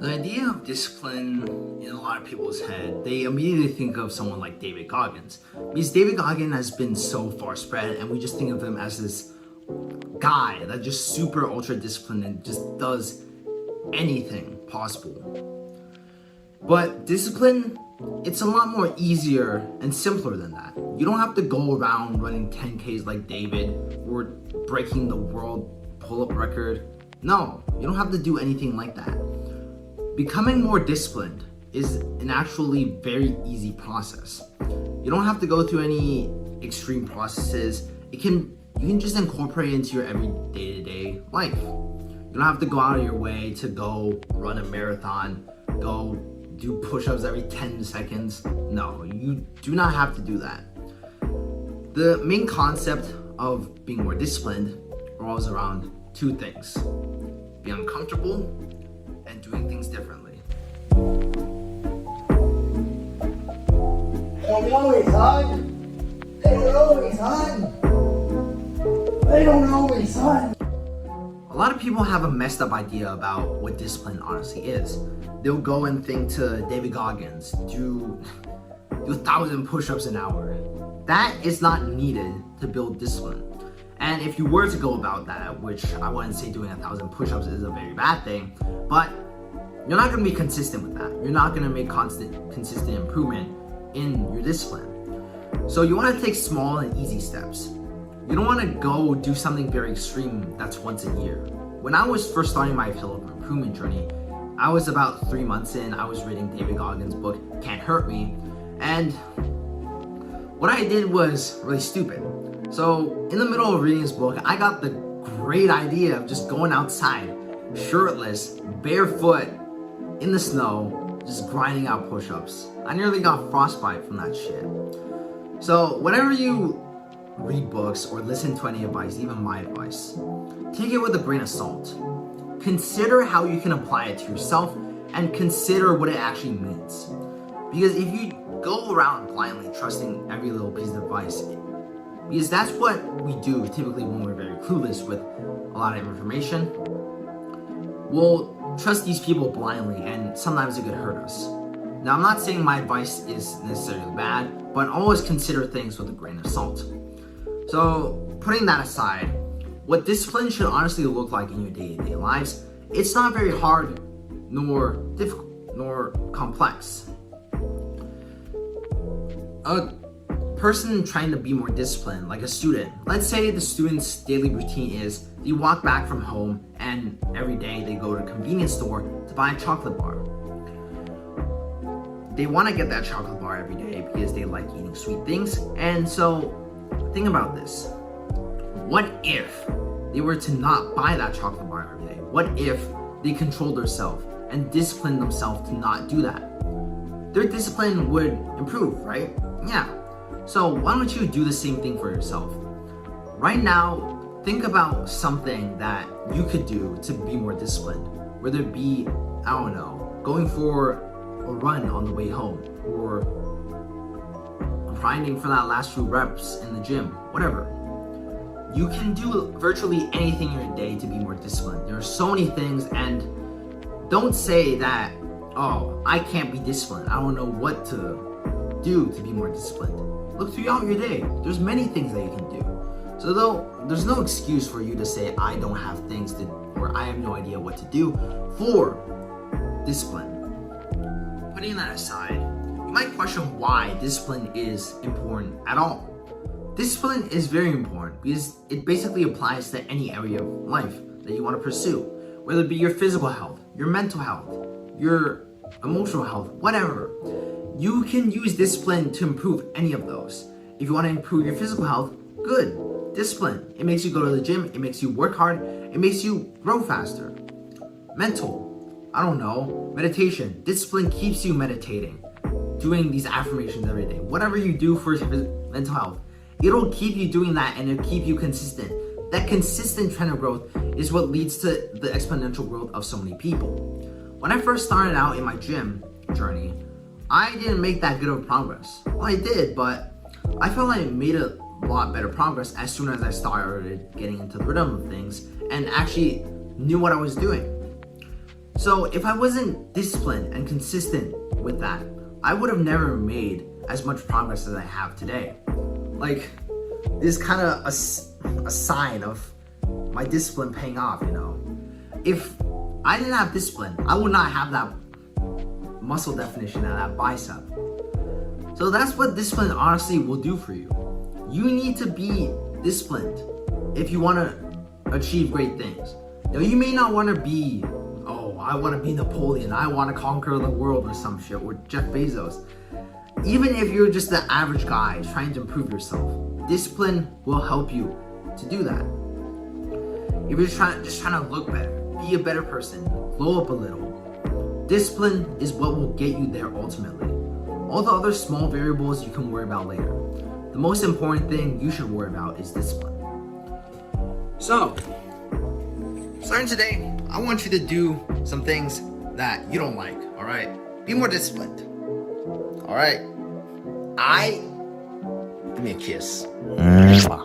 The idea of discipline in a lot of people's head, they immediately think of someone like David Goggins. Because David Goggins has been so far spread, and we just think of him as this guy that just super ultra disciplined and just does anything possible. But discipline, it's a lot more easier and simpler than that. You don't have to go around running 10Ks like David or breaking the world pull-up record. No, you don't have to do anything like that. Becoming more disciplined is an actually very easy process. You don't have to go through any extreme processes. You can just incorporate it into your every day-to-day life. You don't have to go out of your way to go run a marathon, go do push-ups every 10 seconds. No, you do not have to do that. The main concept of being more disciplined revolves around two things: being uncomfortable and doing things differently. They don't know me, son. They don't know me, son. They don't know me, son. A lot of people have a messed up idea about what discipline honestly is. They'll go and think to David Goggins, do 1,000 push-ups an hour. That is not needed to build discipline. And if you were to go about that, which I wouldn't say doing 1,000 push-ups is a very bad thing, but you're not going to be consistent with that. You're not going to make consistent improvement in your discipline. So you want to take small and easy steps. You don't want to go do something very extreme that's once a year. When I was first starting my self-improvement journey, I was about 3 months in. I was reading David Goggins' book, Can't Hurt Me, and what I did was really stupid. So in the middle of reading his book, I got the great idea of just going outside, shirtless, barefoot, in the snow, just grinding out push-ups. I nearly got frostbite from that shit. So whenever you read books or listen to any advice, even my advice, take it with a grain of salt. Consider how you can apply it to yourself and consider what it actually means. Because if you go around blindly trusting every little piece of advice, because that's what we do typically when we're very clueless with a lot of information, we'll trust these people blindly, and sometimes it could hurt us. Now, I'm not saying my advice is necessarily bad, but always consider things with a grain of salt. So, putting that aside, what discipline should honestly look like in your day-to-day lives, it's not very hard, nor difficult, nor complex. A person trying to be more disciplined, like a student, let's say the student's daily routine is they walk back from home and every day they go to a convenience store to buy a chocolate bar. They want to get that chocolate bar every day because they like eating sweet things. And so think about this. What if they were to not buy that chocolate bar every day? What if they controlled themselves and disciplined themselves to not do that? Their discipline would improve, right? Yeah. So why don't you do the same thing for yourself? Right now, think about something that you could do to be more disciplined. Whether it be, I don't know, going for a run on the way home, or grinding for that last few reps in the gym, whatever. You can do virtually anything in your day to be more disciplined. There are so many things, and don't say that, oh, I can't be disciplined. I don't know what to do to be more disciplined. Look throughout your day. There's many things that you can do. So though there's no excuse for you to say I don't have things to, or I have no idea what to do for discipline. Putting that aside, you might question why discipline is important at all. Discipline is very important because it basically applies to any area of life that you want to pursue, whether it be your physical health, your mental health, your emotional health, whatever. You can use discipline to improve any of those. If you want to improve your physical health, good. Discipline. It makes you go to the gym. It makes you work hard. It makes you grow faster. Mental. I don't know. Meditation. Discipline keeps you meditating. Doing these affirmations every day. Whatever you do for your mental health, it'll keep you doing that and it'll keep you consistent. That consistent trend of growth is what leads to the exponential growth of so many people. When I first started out in my gym journey, I didn't make that good of progress. Well, I did, but I felt like I made a lot better progress as soon as I started getting into the rhythm of things and actually knew what I was doing. So if I wasn't disciplined and consistent with that, I would have never made as much progress as I have today. Like, this kind of a sign of my discipline paying off, you know. If I didn't have discipline, I would not have that muscle definition and that bicep. So that's what discipline honestly will do for you. You need to be disciplined if you want to achieve great things. Now, you may not want to be, oh, I want to be Napoleon, I want to conquer the world or some shit, or Jeff Bezos. Even if you're just the average guy trying to improve yourself, discipline will help you to do that. If you're just trying to look better, be a better person, glow up a little, discipline is what will get you there ultimately. All the other small variables you can worry about later. The most important thing you should worry about is discipline. So, starting today, I want you to do some things that you don't like, alright? Be more disciplined. Alright? Give me a kiss.